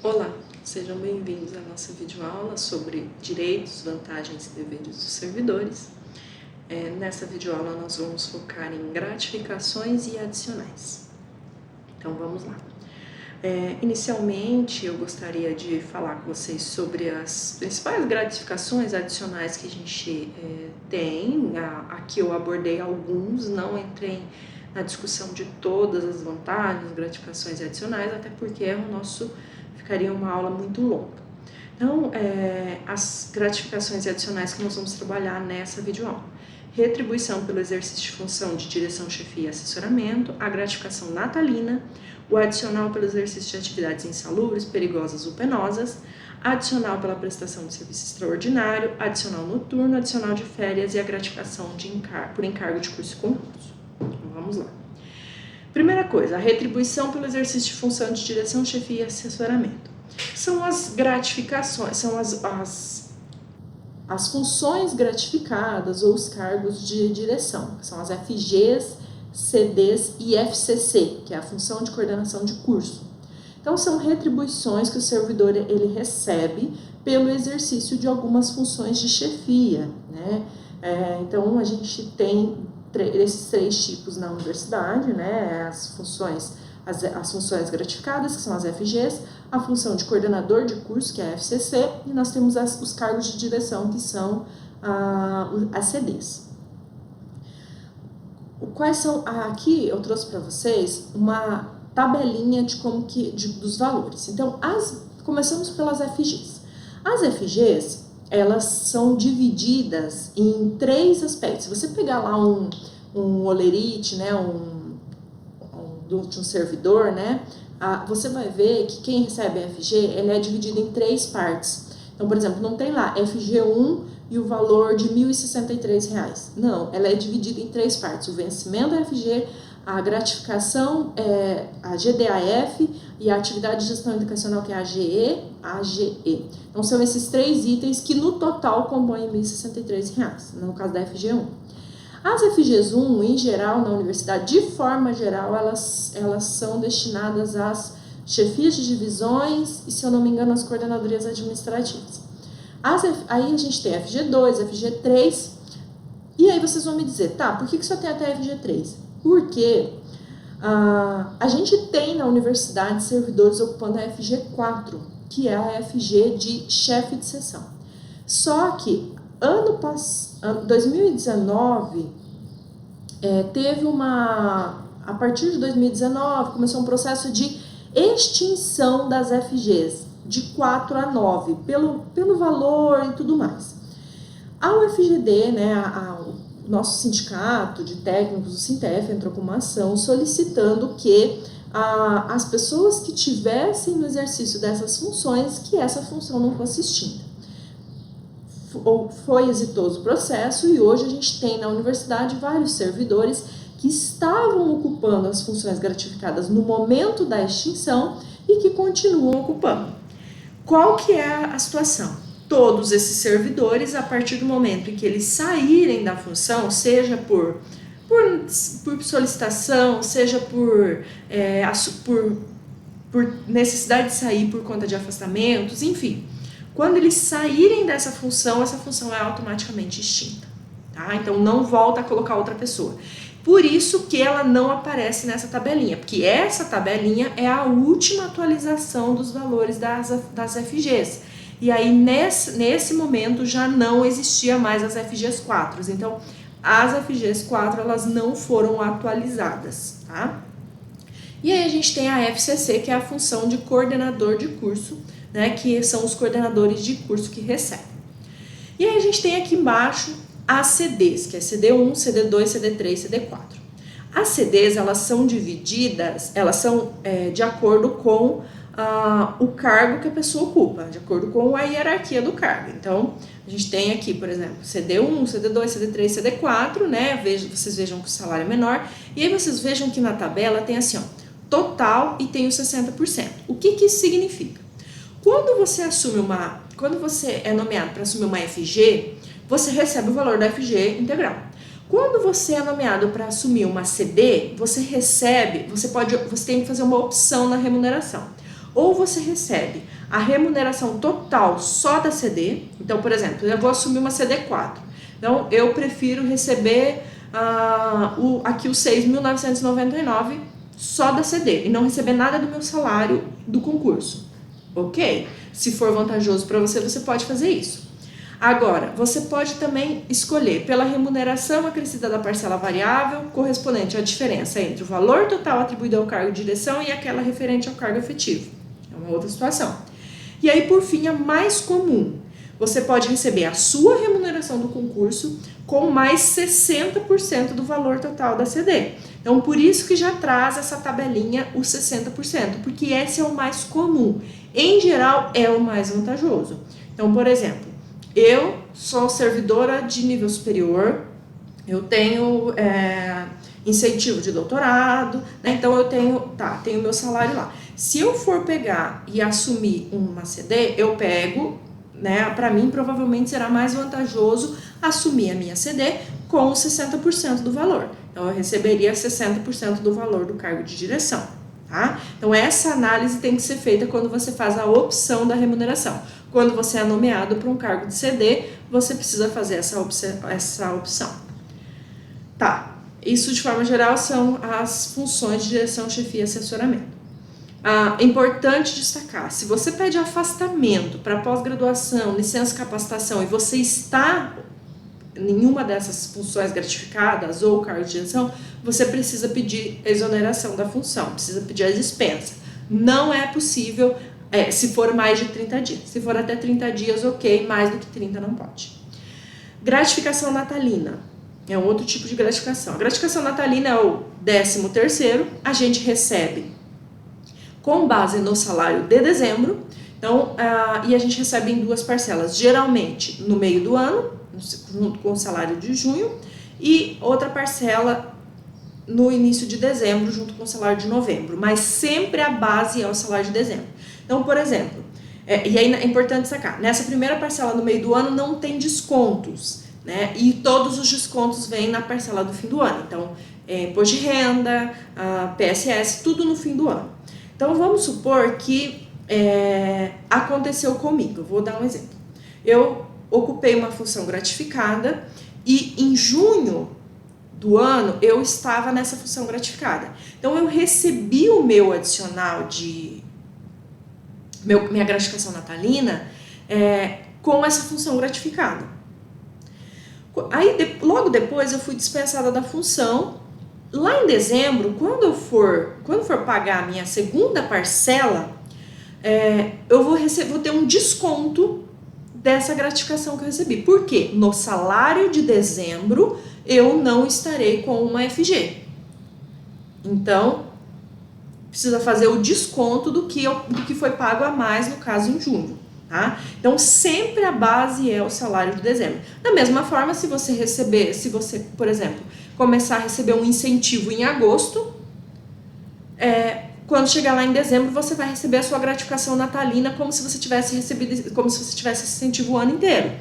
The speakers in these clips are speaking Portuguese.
Olá, sejam bem-vindos à nossa videoaula sobre direitos, vantagens e deveres dos servidores. Nessa videoaula nós vamos focar em gratificações e adicionais. Então vamos lá. Inicialmente eu gostaria de falar com vocês sobre as principais gratificações adicionais que a gente tem. Aqui eu abordei alguns, não entrei na discussão de todas as vantagens, gratificações e adicionais, até porque ficaria uma aula muito longa. Então, as gratificações adicionais que nós vamos trabalhar nessa videoaula: retribuição pelo exercício de função de direção, chefia e assessoramento, a gratificação natalina, o adicional pelo exercício de atividades insalubres, perigosas ou penosas, adicional pela prestação de serviço extraordinário, adicional noturno, adicional de férias e a gratificação por encargo de curso e concurso. Então, vamos lá. Primeira coisa, a retribuição pelo exercício de função de direção, chefia e assessoramento. São as gratificações, são as funções gratificadas ou os cargos de direção, que são as FGs, CDs e FCC, que é a função de coordenação de curso. Então, são retribuições que o servidor ele recebe pelo exercício de algumas funções de chefia, né? Então, a gente tem esses três tipos na universidade, né? As funções gratificadas, que são as FGs, a função de coordenador de curso, que é a FCC, e nós temos os cargos de direção, que são as CDs. Quais são? Aqui eu trouxe para vocês uma tabelinha dos valores. Então, começamos pelas FGs. As FGs, elas são divididas em três aspectos. Se você pegar lá um Olerite, né, de um servidor, né, você vai ver que quem recebe a FG, ele é dividido em três partes. Então, por exemplo, não tem lá FG1 e o valor de R$ 1.063. Não, ela é dividida em três partes: o vencimento da FG, a gratificação, a GDAF e a atividade de gestão educacional, que é a AGE. Então, são esses três itens que no total compõem R$ 1.063, no caso da FG1. As FGs1, em geral, na universidade, de forma geral, elas são destinadas às chefias de divisões e, se eu não me engano, às coordenadorias administrativas. Aí a gente tem FG2, FG3, e aí vocês vão me dizer, tá, por que só tem até FG3? Porque a gente tem na universidade servidores ocupando a FG4, que é a FG de chefe de seção. Só que 2019 a partir de 2019 começou um processo de extinção das FGs de 4 a 9 pelo valor e tudo mais. A UFGD, né, o nosso sindicato de técnicos, o Sintef, entrou com uma ação solicitando que as pessoas que tivessem no exercício dessas funções, que essa função não fosse extinta. Foi exitoso o processo e hoje a gente tem na universidade vários servidores que estavam ocupando as funções gratificadas no momento da extinção e que continuam ocupando. Qual que é a situação? Todos esses servidores, a partir do momento em que eles saírem da função, seja por solicitação, seja por necessidade de sair por conta de afastamentos, enfim, quando eles saírem dessa função, essa função é automaticamente extinta, tá? Então não volta a colocar outra pessoa. Por isso que ela não aparece nessa tabelinha, porque essa tabelinha é a última atualização dos valores das FGs. E aí nesse momento já não existia mais as FGs 4. Então as FGs 4 elas não foram atualizadas, tá? E aí a gente tem a FCC, que é a função de coordenador de curso, né, que são os coordenadores de curso que recebem. E aí a gente tem aqui embaixo as CDs, que é CD1, CD2, CD3, CD4. As CDs, elas são divididas, elas são de acordo com o cargo que a pessoa ocupa, de acordo com a hierarquia do cargo. Então, a gente tem aqui, por exemplo, CD1, CD2, CD3, CD4, né? Vocês vejam que o salário é menor. E aí vocês vejam que na tabela tem assim, ó, total e tem os 60%. O que isso significa? Quando você é nomeado para assumir uma FG, você recebe o valor da FG integral. Quando você é nomeado para assumir uma CD, você tem que fazer uma opção na remuneração. Ou você recebe a remuneração total só da CD. Então, por exemplo, eu vou assumir uma CD 4. Então, eu prefiro receber aqui os 6.999 só da CD e não receber nada do meu salário do concurso. Ok? Se for vantajoso para você, você pode fazer isso. Agora, você pode também escolher pela remuneração acrescida da parcela variável correspondente à diferença entre o valor total atribuído ao cargo de direção e aquela referente ao cargo efetivo. É uma outra situação. E aí, por fim, a mais comum. Você pode receber a sua remuneração do concurso com mais 60% do valor total da CD. Então, por isso que já traz essa tabelinha os 60%, porque esse é o mais comum. Em geral, é o mais vantajoso. Então, por exemplo, eu sou servidora de nível superior, eu tenho incentivo de doutorado, né? Então eu tenho meu salário lá. Se eu for pegar e assumir uma CD, eu pego, né? Para mim, provavelmente será mais vantajoso assumir a minha CD com os 60% do valor. Então, eu receberia 60% do valor do cargo de direção, tá? Então, essa análise tem que ser feita quando você faz a opção da remuneração. Quando você é nomeado para um cargo de CD, você precisa fazer essa opção. Tá, isso de forma geral são as funções de direção, chefia e assessoramento. É importante destacar, se você pede afastamento para pós-graduação, licença capacitação e você está em uma dessas funções gratificadas ou cargo de direção, você precisa pedir exoneração da função, precisa pedir a dispensa. Não é possível se for mais de 30 dias. Se for até 30 dias, ok, mais do que 30 não pode. Gratificação natalina é um outro tipo de gratificação. A gratificação natalina é o 13º, a gente recebe com base no salário de dezembro, então, e a gente recebe em duas parcelas, geralmente no meio do ano, junto com o salário de junho, e outra parcela no início de dezembro, junto com o salário de novembro, mas sempre a base é o salário de dezembro. Então, por exemplo, e aí é importante destacar, nessa primeira parcela no meio do ano não tem descontos, né? E todos os descontos vêm na parcela do fim do ano. Então, imposto de renda, PSS, tudo no fim do ano. Então, vamos supor que aconteceu comigo. Eu vou dar um exemplo. Eu ocupei uma função gratificada e em junho do ano eu estava nessa função gratificada. Então, eu recebi o meu adicional minha gratificação natalina com essa função gratificada. Aí, logo depois, eu fui dispensada da função. Lá em dezembro, quando for pagar a minha segunda parcela, eu vou ter um desconto dessa gratificação que eu recebi. Por quê? No salário de dezembro, eu não estarei com uma FG. Então, precisa fazer o desconto do que foi pago a mais, no caso, em junho. Tá? Então, sempre a base é o salário de dezembro. Da mesma forma, se você, por exemplo, começar a receber um incentivo em agosto, quando chegar lá em dezembro, você vai receber a sua gratificação natalina como se você tivesse recebido, como se você tivesse esse incentivo o ano inteiro.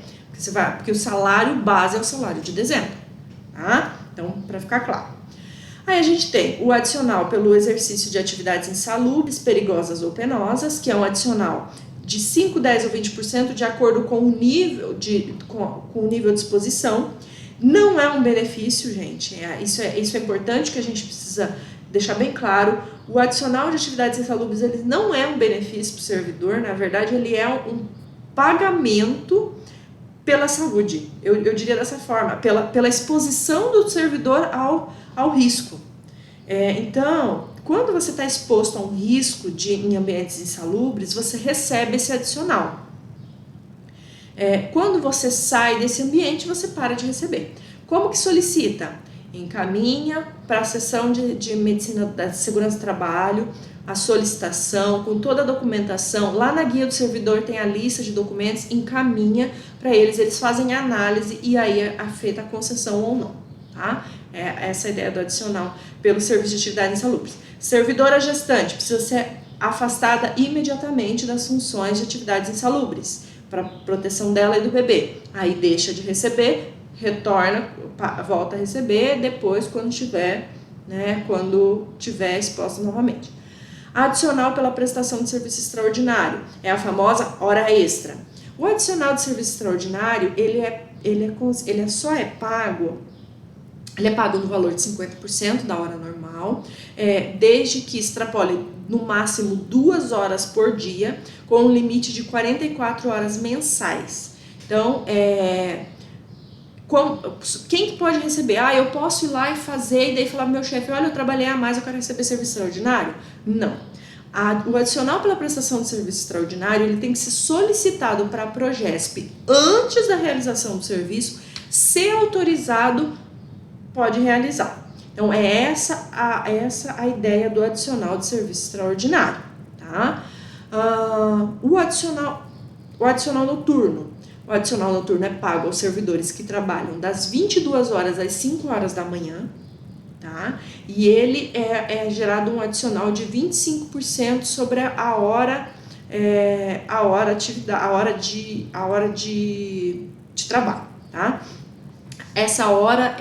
Porque o salário base é o salário de dezembro. Tá? Então, para ficar claro. Aí a gente tem o adicional pelo exercício de atividades insalubres, perigosas ou penosas, que é um adicional de 5, 10 ou 20% de acordo com o nível de exposição. Não é um benefício, gente. Isso é importante, que a gente precisa deixar bem claro. O adicional de atividades insalubres, ele não é um benefício para o servidor, na verdade ele é um pagamento pela saúde. Eu diria dessa forma, pela exposição do servidor ao risco. Então, quando você está exposto a um risco em ambientes insalubres, você recebe esse adicional. Quando você sai desse ambiente, você para de receber. Como que solicita? Encaminha para a seção de medicina da segurança do trabalho a solicitação com toda a documentação. Lá na guia do servidor tem a lista de documentos, encaminha para eles fazem a análise e aí é feita a concessão ou não. Tá? Essa é a ideia do adicional pelo serviço de atividades insalubres. Servidora gestante precisa ser afastada imediatamente das funções de atividades insalubres para proteção dela e do bebê. Aí deixa de receber, retorna, volta a receber depois quando tiver exposta novamente. Adicional pela prestação de serviço extraordinário, é a famosa hora extra. O adicional de serviço extraordinário, ele só é pago no valor de 50% da hora normal, desde que extrapole no máximo 2 horas por dia, com um limite de 44 horas mensais. Então, quem pode receber? Eu posso ir lá e fazer, e daí falar pro meu chefe, olha, eu trabalhei a mais, eu quero receber serviço extraordinário? Não. O adicional pela prestação de serviço extraordinário, ele tem que ser solicitado para a Progesp antes da realização do serviço, se autorizado, pode realizar. Então, é essa a ideia do adicional de serviço extraordinário, tá? O adicional noturno. O adicional noturno é pago aos servidores que trabalham das 22 horas às 5 horas da manhã, tá? E ele é gerado um adicional de 25% sobre a hora de trabalho, tá? Essa hora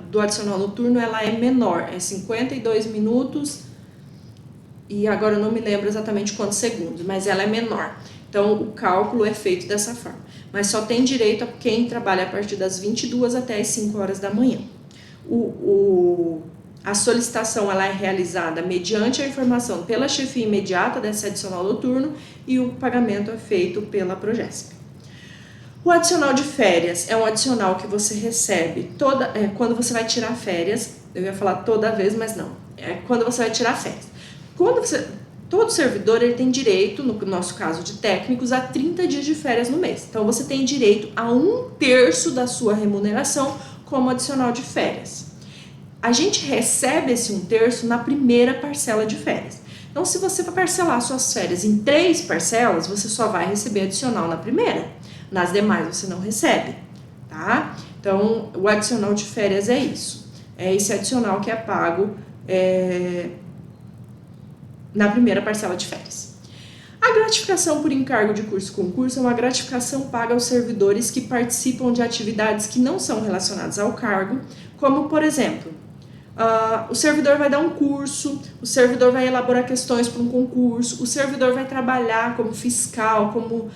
do adicional noturno ela é menor, é 52 minutos e agora eu não me lembro exatamente quantos segundos, mas ela é menor. Então o cálculo é feito dessa forma. Mas só tem direito a quem trabalha a partir das 22 até as 5 horas da manhã. A solicitação ela é realizada mediante a informação pela chefia imediata desse adicional noturno e o pagamento é feito pela Progesp. O adicional de férias é um adicional que você recebe quando você vai tirar férias. Eu ia falar toda vez, mas não. É quando você vai tirar férias. Todo servidor ele tem direito, no nosso caso de técnicos, a 30 dias de férias no mês. Então, você tem direito a 1/3 da sua remuneração como adicional de férias. A gente recebe esse 1/3 na primeira parcela de férias. Então, se você parcelar suas férias em 3 parcelas, você só vai receber adicional na primeira. Nas demais, você não recebe, tá? Então, o adicional de férias é isso. É esse adicional que é pago na primeira parcela de férias. A gratificação por encargo de curso-concurso é uma gratificação paga aos servidores que participam de atividades que não são relacionadas ao cargo, como, por exemplo, o servidor vai dar um curso, o servidor vai elaborar questões para um concurso, o servidor vai trabalhar como fiscal, como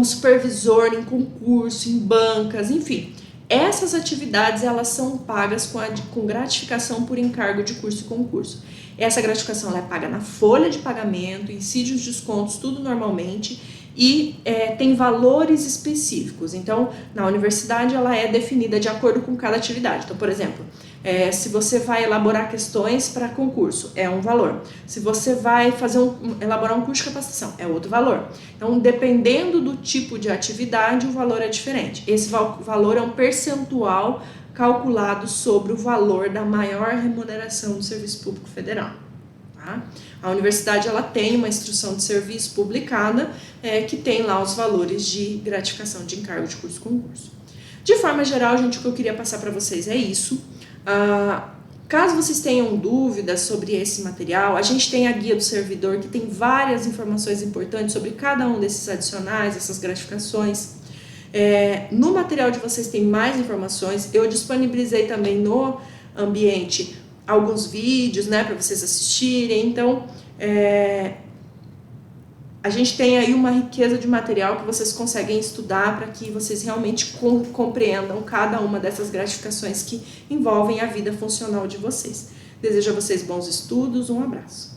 supervisor em concurso, em bancas, enfim. Essas atividades elas são pagas com gratificação por encargo de curso e concurso. Essa gratificação ela é paga na folha de pagamento, incide os descontos, tudo normalmente, e tem valores específicos. Então, na universidade ela é definida de acordo com cada atividade. Então, por exemplo, se você vai elaborar questões para concurso, é um valor. Se você vai elaborar um curso de capacitação, é outro valor. Então, dependendo do tipo de atividade, o valor é diferente. Esse valor é um percentual calculado sobre o valor da maior remuneração do Serviço Público Federal. Tá? A universidade ela tem uma instrução de serviço publicada que tem lá os valores de gratificação de encargo de curso-concurso. De forma geral, gente, o que eu queria passar para vocês é isso. Caso vocês tenham dúvidas sobre esse material, a gente tem a guia do servidor que tem várias informações importantes sobre cada um desses adicionais, essas gratificações. No material de vocês tem mais informações. Eu disponibilizei também no ambiente alguns vídeos, né, para vocês assistirem. Então, a gente tem aí uma riqueza de material que vocês conseguem estudar para que vocês realmente compreendam cada uma dessas gratificações que envolvem a vida funcional de vocês. Desejo a vocês bons estudos, um abraço.